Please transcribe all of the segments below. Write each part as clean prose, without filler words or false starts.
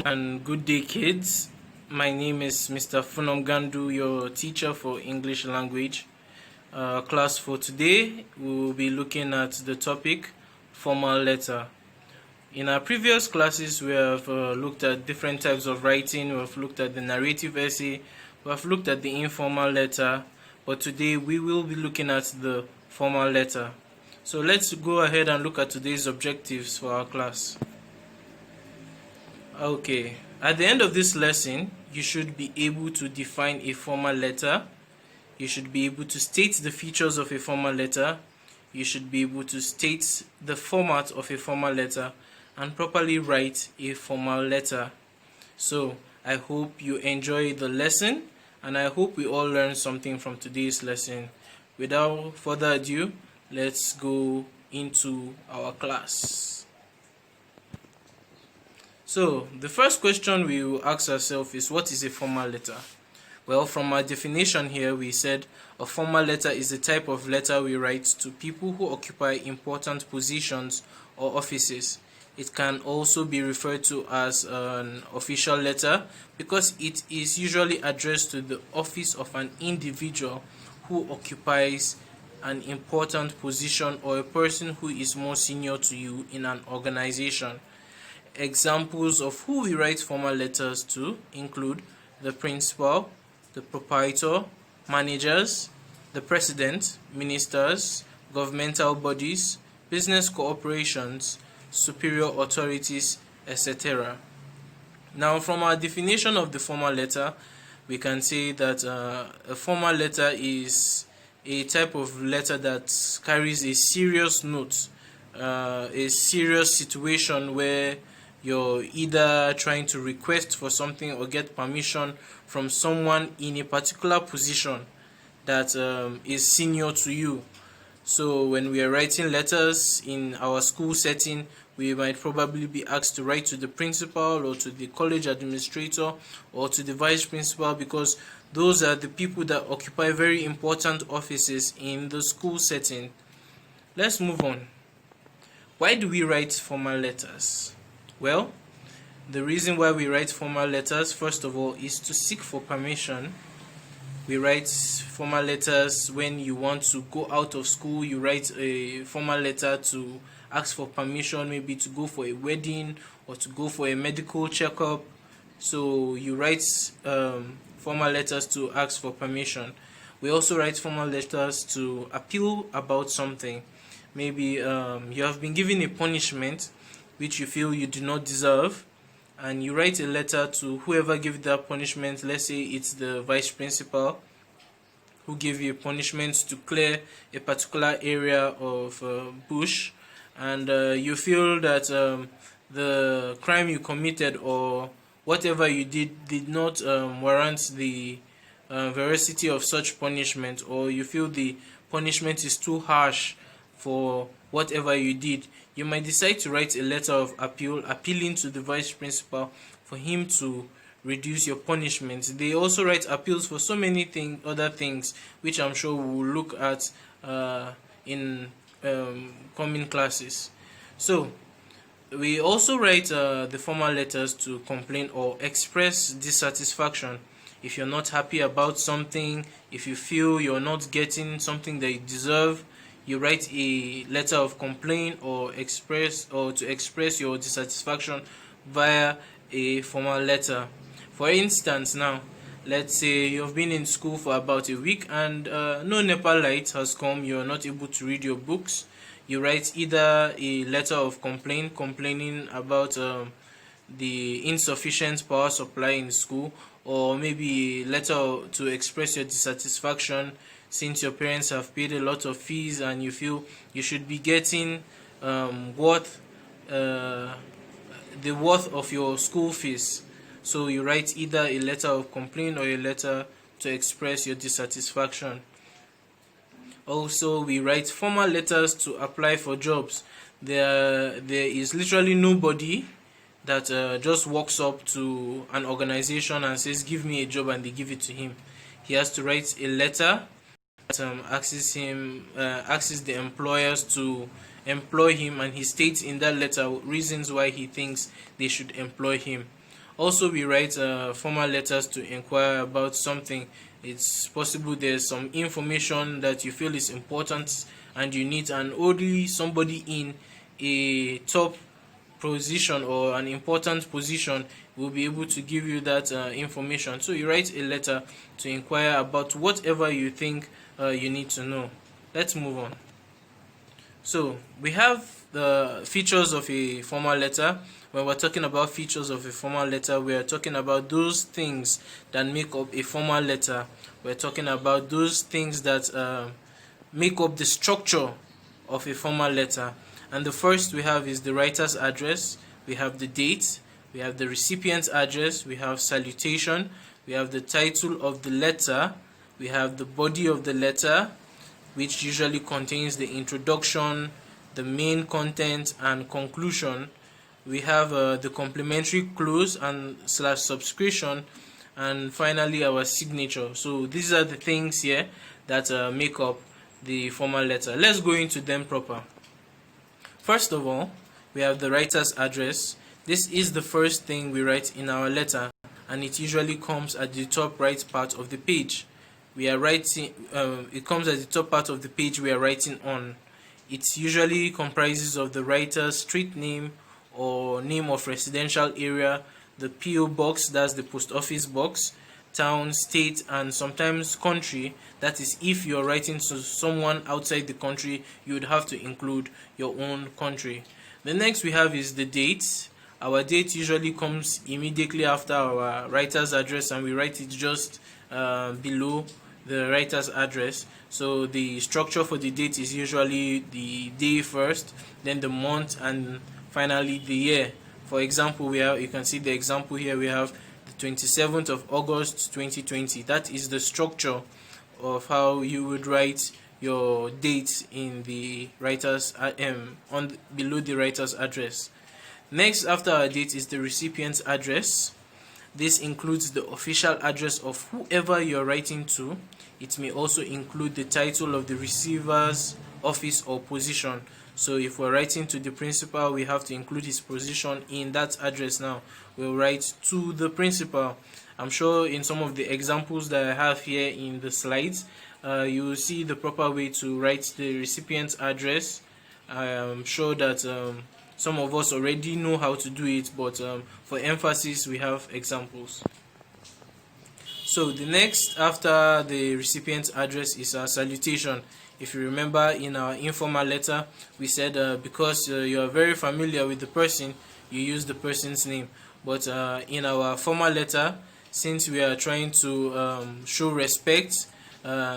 And good day, kids. My name is Mr. Funom Gandu, your teacher for English language. Class for today, we will be looking at the topic formal letter. In our previous classes, we have looked at different types of writing. We have looked at the narrative essay. We have looked at the informal letter. But today, we will be looking at the formal letter. So let's go ahead and look at today's objectives for our class. Okay, at the end of this lesson, you should be able to define a formal letter. You should be able to state the features of a formal letter. You should be able to state the format of a formal letter and properly write a formal letter. So, I hope you enjoy the lesson and I hope we all learn something from today's lesson. Without further ado, let's go into our class. So, the first question we will ask ourselves is, what is a formal letter? Well, from our definition here, we said a formal letter is the type of letter we write to people who occupy important positions or offices. It can also be referred to as an official letter because it is usually addressed to the office of an individual who occupies an important position or a person who is more senior to you in an organization. Examples of who we write formal letters to include the principal, the proprietor, managers, the president, ministers, governmental bodies, business corporations, superior authorities, etc. Now, from our definition of the formal letter, we can say that a formal letter is a type of letter that carries a serious note, a serious situation where you're either trying to request for something or get permission from someone in a particular position that is senior to you. So when we are writing letters in our school setting, we might probably be asked to write to the principal or to the college administrator or to the vice principal because those are the people that occupy very important offices in the school setting. Let's move on. Why do we write formal letters? Well, the reason why we write formal letters, first of all, is to seek for permission. We write formal letters when you want to go out of school. You write a formal letter to ask for permission, maybe to go for a wedding or to go for a medical checkup. So you write formal letters to ask for permission. We also write formal letters to appeal about something. Maybe you have been given a punishment which you feel you do not deserve, and you write a letter to whoever gave that punishment. Let's say it's the vice principal who gave you a punishment to clear a particular area of bush, and you feel that the crime you committed or whatever you did not warrant the veracity of such punishment, or you feel the punishment is too harsh for whatever you did. You might decide to write a letter of appeal, appealing to the vice principal for him to reduce your punishment. They also write appeals for so many other things, which I'm sure we will look at in coming classes. So, we also write the formal letters to complain or express dissatisfaction. If you're not happy about something, if you feel you're not getting something that you deserve, you write a letter of complaint or to express your dissatisfaction via a formal letter. For instance, now let's say you've been in school for about a week and no NEPA light has come. You're not able to read your books. You write either a letter of complaint complaining about the insufficient power supply in school, or maybe a letter to express your dissatisfaction since your parents have paid a lot of fees and you feel you should be getting the worth of your school fees. So you write either a letter of complaint or a letter to express your dissatisfaction. Also, we write formal letters to apply for jobs. There is literally nobody that just walks up to an organization and says, "Give me a job," and they give it to him. He has to write a letter that asks the employers to employ him, and he states in that letter reasons why he thinks they should employ him. Also, we write formal letters to inquire about something. It's possible there's some information that you feel is important and you need, and only somebody in a top position or an important position will be able to give you that information. So you write a letter to inquire about whatever you think you need to know. Let's move on. So we have the features of a formal letter. When we're talking about features of a formal letter, we are talking about those things that make up a formal letter. We're talking about those things that make up the structure of a formal letter. And the first we have is the writer's address, we have the date, we have the recipient's address, we have salutation, we have the title of the letter, we have the body of the letter, which usually contains the introduction, the main content, and conclusion. We have the complementary clause and / subscription, and finally our signature. So these are the things here that make up the formal letter. Let's go into them proper. First of all, we have the writer's address. This is the first thing we write in our letter, and it usually comes at the top right part of the page. We are writing. It comes at the top part of the page we are writing on. It usually comprises of the writer's street name or name of residential area, the PO box, that's the post office box, town, state, and sometimes country. That is, if you're writing to someone outside the country, you would have to include your own country. The next we have is the date. Our date usually comes immediately after our writer's address, and we write it just below the writer's address. So the structure for the date is usually the day first, then the month, and finally the year. For example, you can see the example here. We have the 27th of August 2020. That is the structure of how you would write your date in the writer's below the writer's address. Next after our date is the recipient's address. This includes the official address of whoever you're writing to. It may also include the title of the receiver's office or position. So if we're writing to the principal, we have to include his position in that address. Now we'll write to the principal. I'm sure in some of the examples that I have here in the slides, you will see the proper way to write the recipient's address. I am sure that some of us already know how to do it, but for emphasis we have examples. So the next after the recipient's address is our salutation. If you remember, in our informal letter we said because you are very familiar with the person, you use the person's name. But in our formal letter, since we are trying to show respect,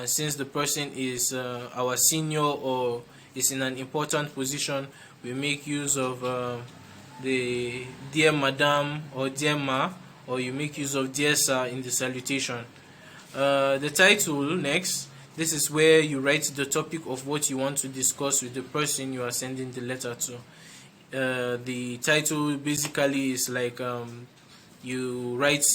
since the person is our senior or is in an important position, we make use of the dear madam or dear ma, or you make use of dear sir in the salutation. The title next. This is where you write the topic of what you want to discuss with the person you are sending the letter to. The title basically is like you write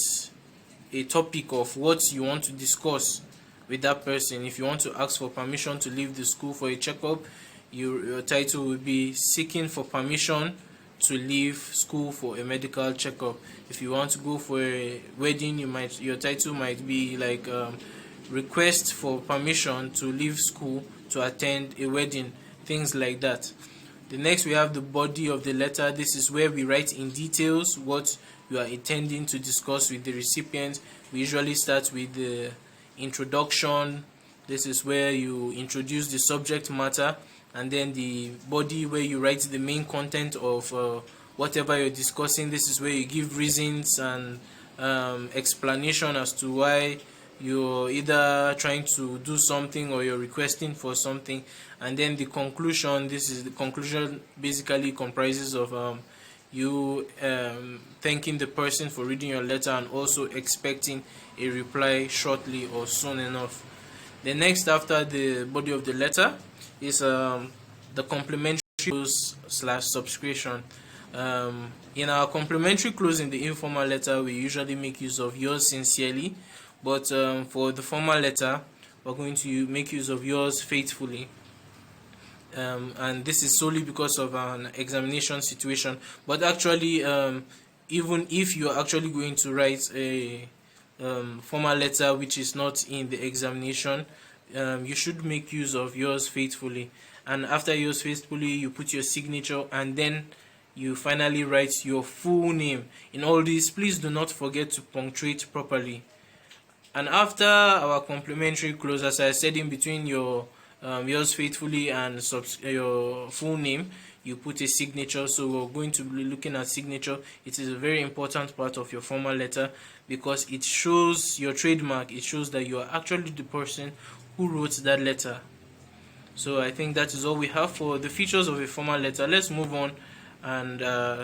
a topic of what you want to discuss with that person. If you want to ask for permission to leave the school for a checkup, your title will be seeking for permission to leave school for a medical checkup. If you want to go for a wedding, your title might be like request for permission to leave school to attend a wedding, things like that. The next we have the body of the letter. This is where we write in details what you are intending to discuss with the recipient. We usually start with the introduction. This is where you introduce the subject matter, and then the body where you write the main content of whatever you're discussing. This is where you give reasons and explanation as to why you're either trying to do something or you're requesting for something. And then the conclusion. This is the conclusion, basically comprises of you thanking the person for reading your letter and also expecting a reply shortly or soon enough. The next after the body of the letter is the complementary clause / subscription. In our complementary clause in the informal letter, we usually make use of yours sincerely, but for the formal letter, we're going to make use of yours faithfully. And this is solely because of an examination situation, but actually even if you are actually going to write a formal letter which is not in the examination, you should make use of yours faithfully. And after yours faithfully, you put your signature, and then you finally write your full name. In all this, please do not forget to punctuate properly. And after our complimentary close, as I said, in between your yours faithfully and your full name, you put a signature. So we're going to be looking at signature. It is a very important part of your formal letter because it shows your trademark. It shows that you are actually the person who wrote that letter. So I think that is all we have for the features of a formal letter. Let's move on and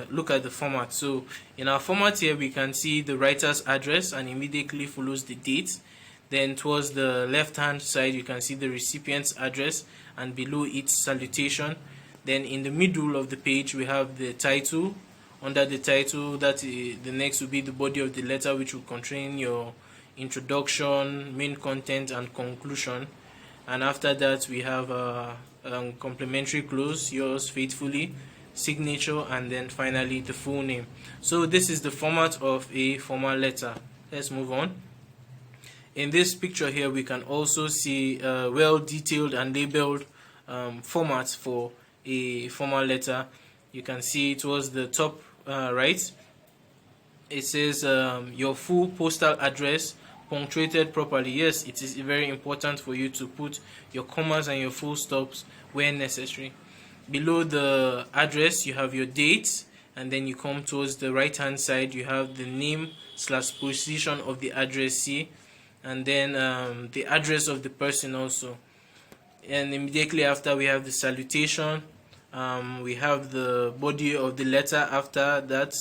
look at the format. So in our format here, we can see the writer's address, and immediately follows the date. Then towards the left hand side, you can see the recipient's address, and below it, salutation. Then in the middle of the page, we have the title. Under the title, the next will be the body of the letter, which will contain your introduction, main content, and conclusion. And after that, we have a complimentary close, yours faithfully, signature, and then finally the full name. So this is the format of a formal letter. Let's move on. In this picture here, we can also see well detailed and labeled formats for a formal letter. You can see towards the top right, it says your full postal address, punctuated properly. Yes, it is very important for you to put your commas and your full stops where necessary. Below the address, you have your date, and then you come towards the right hand side, you have the name / position of the addressee, and then the address of the person also. And immediately after, we have the salutation. We have the body of the letter. After that,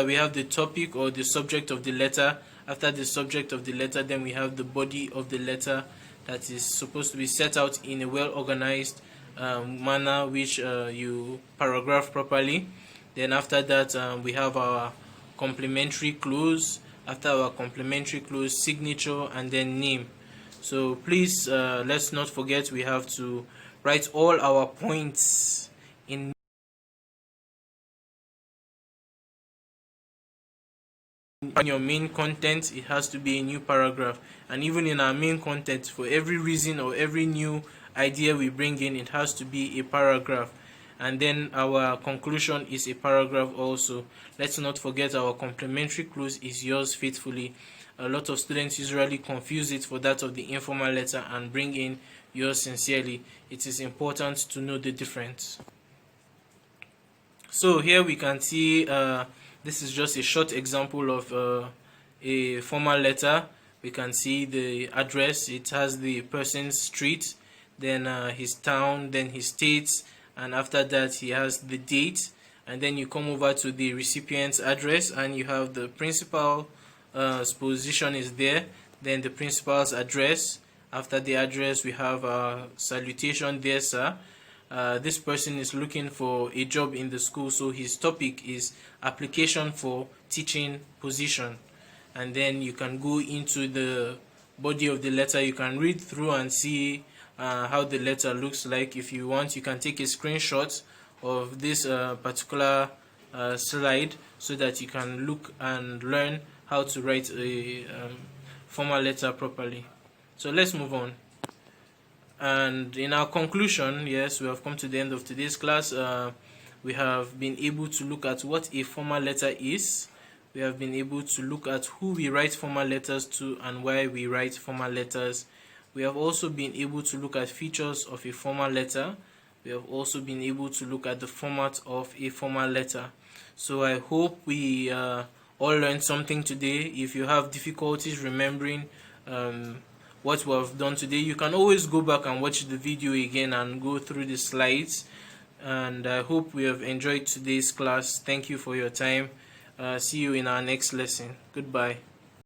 we have the topic or the subject of the letter. After the subject of the letter, then we have the body of the letter that is supposed to be set out in a well organized manner, which you paragraph properly. Then after that, we have our complimentary close. After our complimentary close, signature, and then name. So please, let's not forget, we have to write all our points in your main content. It has to be a new paragraph, and even in our main content, for every reason or every new idea we bring in, it has to be a paragraph. And then our conclusion is a paragraph also. Let's not forget our complimentary close is yours faithfully. A lot of students usually confuse it for that of the informal letter and bring in yours sincerely. It is important to know the difference. So here we can see this is just a short example of a formal letter. We can see the address. It has the person's street, then his town, then his state, and after that he has the date. And then you come over to the recipient's address, and you have the principal's position is there, then the principal's address. After the address, we have a salutation, there sir. This person is looking for a job in the school, so his topic is application for teaching position. And then you can go into the body of the letter. You can read through and see how the letter looks like. If you want, you can take a screenshot of this particular slide so that you can look and learn how to write a formal letter properly. So let's move on. And in our conclusion, yes, we have come to the end of today's class. We have been able to look at what a formal letter is. We have been able to look at who we write formal letters to and why we write formal letters. We have also been able to look at features of a formal letter. We have also been able to look at the format of a formal letter. So I hope we all learned something today. If you have difficulties remembering what we have done today, you can always go back and watch the video again and go through the slides. And I hope we have enjoyed today's class. Thank you for your time. See you in our next lesson. Goodbye.